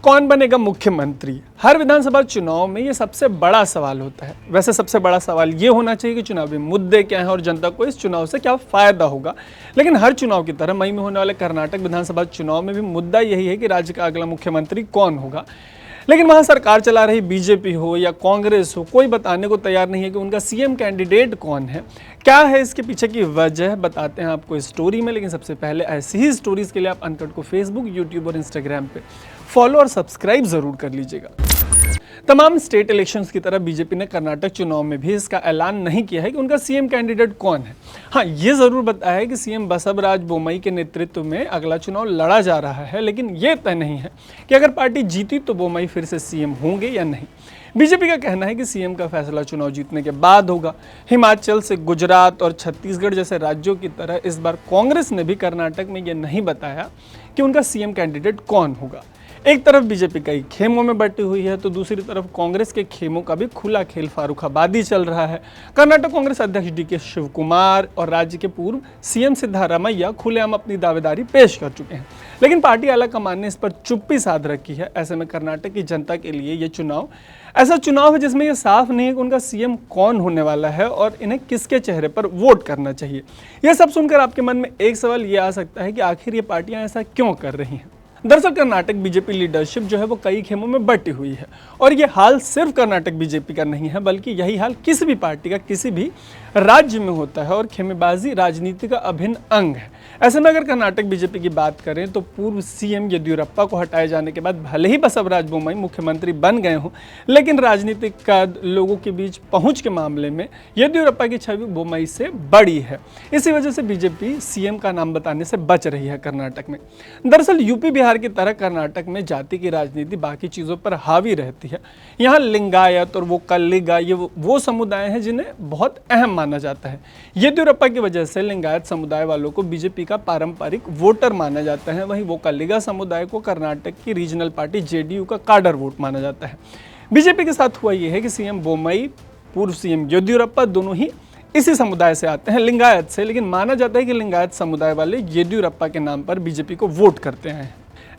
कौन बनेगा मुख्यमंत्री? हर विधानसभा चुनाव में ये सबसे बड़ा सवाल होता है। वैसे सबसे बड़ा सवाल ये होना चाहिए कि चुनावी मुद्दे क्या हैं और जनता को इस चुनाव से क्या फायदा होगा। लेकिन हर चुनाव की तरह मई में होने वाले कर्नाटक विधानसभा चुनाव में भी मुद्दा यही है कि राज्य का अगला मुख्यमंत्री कौन होगा। लेकिन वहां सरकार चला रही बीजेपी हो या कांग्रेस हो, कोई बताने को तैयार नहीं है कि उनका सीएम कैंडिडेट कौन है। क्या है इसके पीछे की वजह, बताते हैं आपको इस स्टोरी में। लेकिन सबसे पहले ऐसी ही स्टोरीज के लिए आप अनकट को फेसबुक, यूट्यूब और इंस्टाग्राम पे फॉलो और सब्सक्राइब जरूर कर लीजिएगा। तमाम स्टेट इलेक्शंस की तरह बीजेपी ने कर्नाटक चुनाव में भी इसका ऐलान नहीं किया है कि उनका सीएम कैंडिडेट कौन है। हाँ, ये जरूर बताया है कि सीएम बसवराज बोम्मई के नेतृत्व में अगला चुनाव लड़ा जा रहा है, लेकिन ये तय नहीं है कि अगर पार्टी जीती तो बोम्मई फिर से सीएम होंगे या नहीं। बीजेपी का कहना है कि सीएम का फैसला चुनाव जीतने के बाद होगा। हिमाचल से गुजरात और छत्तीसगढ़ जैसे राज्यों की तरह इस बार कांग्रेस ने भी कर्नाटक में ये नहीं बताया कि उनका सीएम कैंडिडेट कौन होगा। एक तरफ बीजेपी कई खेमों में बटी हुई है तो दूसरी तरफ कांग्रेस के खेमों का भी खुला खेल फारूखाबादी चल रहा है। कर्नाटक कांग्रेस अध्यक्ष डीके शिवकुमार और राज्य के पूर्व सीएम सिद्धारमैया खुलेआम अपनी दावेदारी पेश कर चुके हैं, लेकिन पार्टी आलाकमान ने इस पर चुप्पी साध रखी है। ऐसे में कर्नाटक की जनता के लिए ये चुनाव ऐसा चुनाव है जिसमें यह साफ नहीं है कि उनका सीएम कौन होने वाला है और इन्हें किसके चेहरे पर वोट करना चाहिए। यह सब सुनकर आपके मन में एक सवाल यह आ सकता है कि आखिर ये पार्टियां ऐसा क्यों कर रही हैं। दरअसल कर्नाटक बीजेपी लीडरशिप जो है वो कई खेमों में बटी हुई है और ये हाल सिर्फ कर्नाटक बीजेपी का नहीं है, बल्कि यही हाल किसी भी पार्टी का किसी भी राज्य में होता है और खेमेबाजी राजनीति का अभिन्न अंग है। ऐसे में अगर कर्नाटक बीजेपी की बात करें तो पूर्व सीएम येदियुरप्पा को हटाए जाने के बाद भले ही बसवराज बोम्मई मुख्यमंत्री बन गए हों, लेकिन राजनीतिक कद, लोगों के बीच पहुंच के मामले में येदियुरप्पा की छवि बोम्मई से बड़ी है। इसी वजह से बीजेपी सीएम का नाम बताने से बच रही है कर्नाटक में। दरअसल यूपी बिहार की तरह कर्नाटक में जाति की राजनीति बाकी चीज़ों पर हावी रहती है। यहाँ लिंगायत और वो कल्लिगा ये वो समुदाय हैं जिन्हें बहुत अहम माना जाता है। येदियुरप्पा की वजह से लिंगायत समुदाय वालों को बीजेपी का पारंपरिक वोटर माना जाता है, वहीं वो कल्लिगा समुदाय को कर्नाटक की रीजनल पार्टी जेडीयू का काडर वोट माना जाता है। बीजेपी के साथ हुआ ये है कि सीएम बोम्मई, पूर्व सीएम येदियुरप्पा दोनों ही इसी समुदाय से आते हैं, लिंगायत से, लेकिन माना जाता है कि लिंगायत समुदाय वाले येदियुरप्पा के नाम पर बीजेपी को वोट करते हैं।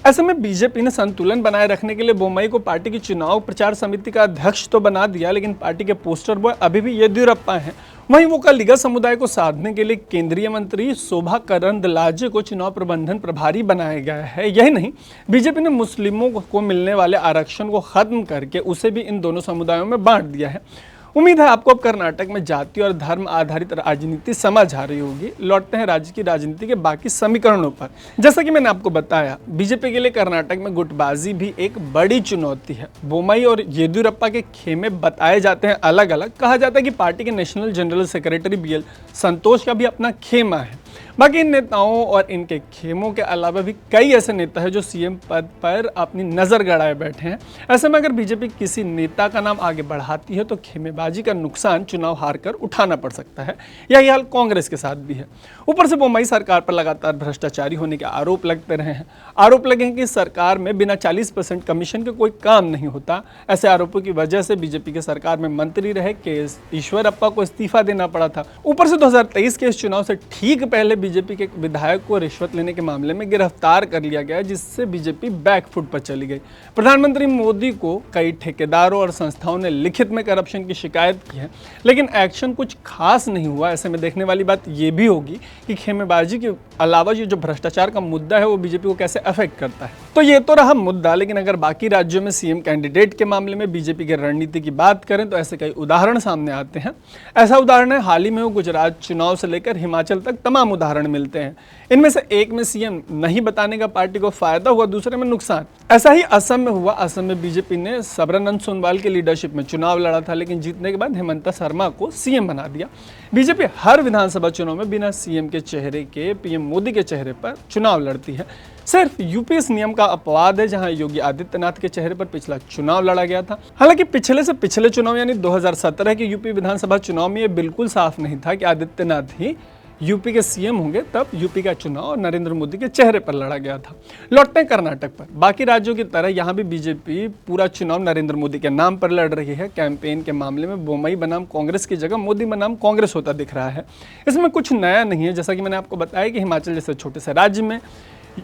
ऐसे में बीजेपी ने संतुलन बनाए रखने के लिए बोम्मई को पार्टी की चुनाव प्रचार समिति का अध्यक्ष तो बना दिया, लेकिन पार्टी के पोस्टर बॉय अभी भी येदियुरप्पा हैं। वहीं वो कल्लिगा समुदाय को साधने के लिए केंद्रीय मंत्री शोभा करंदलाजे को चुनाव प्रबंधन प्रभारी बनाया गया है। यही नहीं, बीजेपी ने मुस्लिमों को मिलने वाले आरक्षण को खत्म करके उसे भी इन दोनों समुदायों में बांट दिया है। उम्मीद है आपको अब कर्नाटक में जाति और धर्म आधारित राजनीति समझ आ रही होगी। लौटते हैं राज्य की राजनीति के बाकी समीकरणों पर। जैसा कि मैंने आपको बताया, बीजेपी के लिए कर्नाटक में गुटबाजी भी एक बड़ी चुनौती है। बोम्मई और येदियुरप्पा के खेमे बताए जाते हैं अलग अलग। कहा जाता है कि पार्टी के नेशनल जनरल सेक्रेटरी बीएल संतोष का भी अपना खेमा है। बाकी इन नेताओं और इनके खेमों के अलावा भी कई ऐसे नेता हैं जो सीएम पद पर अपनी नज़र गड़ाए बैठे हैं। ऐसे में अगर बीजेपी किसी नेता का नाम आगे बढ़ाती है तो खेमेबाजी का नुकसान चुनाव हार कर उठाना पड़ सकता है। यही हाल कांग्रेस के साथ भी है। ऊपर से बोम्मई सरकार पर लगातार भ्रष्टाचारी होने के आरोप लगते रहे हैं। आरोप लगे हैं कि सरकार में बिना 40% कमीशन के कोई काम नहीं होता। ऐसे आरोपों की वजह से बीजेपी के सरकार में मंत्री रहे के ईश्वरप्पा को इस्तीफा देना पड़ा था। ऊपर से 2023 के इस चुनाव से ठीक पहले बीजेपी के विधायक को रिश्वत लेने के मामले में गिरफ्तार कर लिया गया, जिससे बीजेपी बैकफुट पर चली गई। प्रधानमंत्री मोदी को कई ठेकेदारों और संस्थाओं ने लिखित में करप्शन की शिकायत की है, लेकिन एक्शन कुछ खास नहीं हुआ। ऐसे में देखने वाली बात यह भी होगी कि खेमेबाजी के अलावा ये जो भ्रष्टाचार का मुद्दा है वो बीजेपी को कैसे अफेक्ट करता है। तो ये तो रहा मुद्दा, लेकिन अगर बाकी राज्यों में सीएम कैंडिडेट के मामले में बीजेपी की रणनीति की बात करें तो ऐसे कई उदाहरण सामने आते हैं। ऐसा उदाहरण है हाल ही में गुजरात चुनाव से लेकर हिमाचल तक तमाम उदाहरण मिलते हैं। इनमें से एक में सीएम नहीं बताने का पार्टी को फायदा हुआ, दूसरे में नुकसान। ऐसा ही असम में हुआ। असम में बीजेपी ने सर्बानंद सोनोवाल की लीडरशिप में चुनाव लड़ा था, लेकिन जीतने के बाद हेमंता शर्मा को सीएम बना दिया। बीजेपी हर विधानसभा चुनाव में बिना सीएम के चेहरे के पीएम मोदी के चेहरे पर चुनाव लड़ती है। सिर्फ यूपी इस नियम का अपवाद है, जहां योगी आदित्यनाथ के चेहरे पर पिछला चुनाव लड़ा गया था। हालांकि पिछले से पिछले चुनाव यानी 2017 के यूपी विधानसभा चुनाव में यह बिल्कुल साफ नहीं था कि आदित्यनाथ ही यूपी के सीएम होंगे। तब यूपी का चुनाव नरेंद्र मोदी के चेहरे पर लड़ा गया था। लौटते हैं कर्नाटक पर। बाकी राज्यों की तरह यहाँ भी बीजेपी पूरा चुनाव नरेंद्र मोदी के नाम पर लड़ रही है। कैंपेन के मामले में बोम्मई बनाम कांग्रेस की जगह मोदी बनाम कांग्रेस होता दिख रहा है। इसमें कुछ नया नहीं है। जैसा कि मैंने आपको बताया कि हिमाचल जैसे छोटे से राज्य में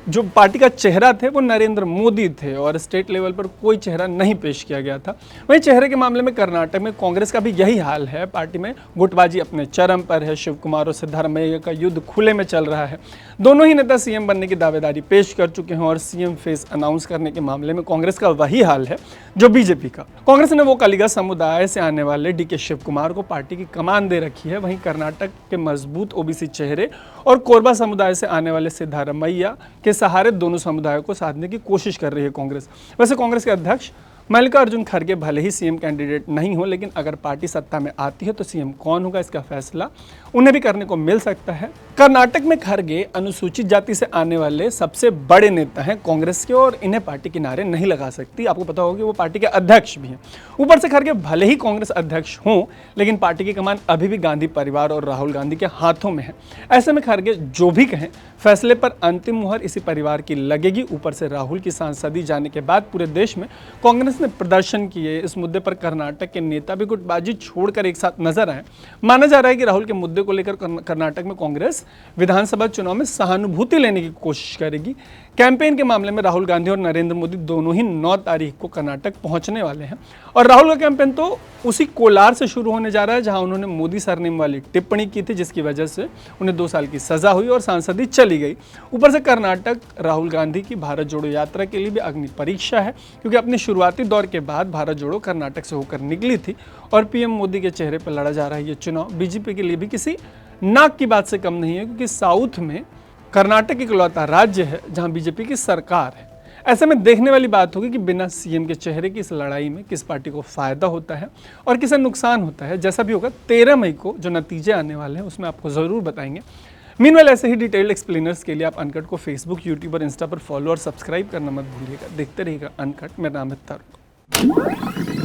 जो पार्टी का चेहरा थे वो नरेंद्र मोदी थे और स्टेट लेवल पर कोई चेहरा नहीं पेश किया गया था। वहीं चेहरे के मामले में कर्नाटक में कांग्रेस का भी यही हाल है। पार्टी में गुटबाजी अपने चरम पर है। शिव कुमार और सिद्धारमैया का युद्ध खुले में चल रहा है। दोनों ही नेता सीएम बनने की दावेदारी पेश कर चुके हैं और सीएम फेस अनाउंस करने के मामले में कांग्रेस का वही हाल है जो बीजेपी का। कांग्रेस ने वो कलिगा समुदाय से आने वाले डीके शिव कुमार को पार्टी की कमान दे रखी है। वहीं कर्नाटक के मजबूत ओबीसी चेहरे और कोरबा समुदाय से आने वाले सिद्धारमैया के सहारे दोनों समुदायों को साधने की कोशिश कर रही है कांग्रेस। वैसे कांग्रेस के अध्यक्ष मल्लिकार्जुन खड़गे भले ही सीएम कैंडिडेट नहीं हो, लेकिन अगर पार्टी सत्ता में आती है तो सीएम कौन होगा इसका फैसला उन्हें भी करने को मिल सकता है। कर्नाटक में खड़गे अनुसूचित जाति से आने वाले सबसे बड़े नेता हैं कांग्रेस के और इन्हें पार्टी किनारे नहीं लगा सकती। आपको पता होगा कि वो पार्टी के अध्यक्ष भी हैं। ऊपर से खड़गे भले ही कांग्रेस अध्यक्ष हों, लेकिन पार्टी की कमान अभी भी गांधी परिवार और राहुल गांधी के हाथों में है। ऐसे में खड़गे जो भी कहें फैसले पर अंतिम मुहर इसी परिवार की लगेगी। ऊपर से राहुल की सांसदी जाने के बाद पूरे देश में कांग्रेस ने प्रदर्शन किए। इस मुद्दे पर कर्नाटक के नेता भी गुटबाजी छोड़कर एक साथ नजर आए। माना जा रहा है कि राहुल के मुद्दे को लेकर कर्नाटक में कांग्रेस विधानसभा चुनाव में सहानुभूति लेने की कोशिश करेगी। कैंपेन के मामले में राहुल गांधी और नरेंद्र मोदी दोनों ही 9 तारीख को कर्नाटक पहुंचने वाले हैं और राहुल का कैंपेन तो उसी कोलार से शुरू होने जा रहा है जहां उन्होंने मोदी सरनेम वाली टिप्पणी की थी, जिसकी वजह से उन्हें 2 साल की सजा हुई और सांसदी चली गई। ऊपर से कर्नाटक राहुल गांधी की भारत जोड़ो यात्रा के लिए भी अग्नि परीक्षा है, क्योंकि अपने शुरुआती दौर के बाद भारत जोड़ो कर्नाटक से होकर निकली थी और पीएम मोदी के चेहरे पर लड़ा जा रहा है ये चुनाव बीजेपी के लिए भी किसी नाक की बात से कम नहीं है, क्योंकि साउथ में कर्नाटक इकलौता राज्य है जहां बीजेपी की सरकार है। ऐसे में देखने वाली बात होगी कि बिना सीएम के चेहरे की इस लड़ाई में किस पार्टी को फायदा होता है और किसे नुकसान होता है। जैसा भी होगा 13 मई को जो नतीजे आने वाले हैं उसमें आपको जरूर बताएंगे। मीनवाइल ऐसे ही डिटेल्ड एक्सप्लेनर्स के लिए आप अनकट को फेसबुक, यूट्यूब और इंस्टा पर फॉलो और सब्सक्राइब करना मत भूलिएगा। देखते रहिएगा अनकट। मेरा नाम है तरुण।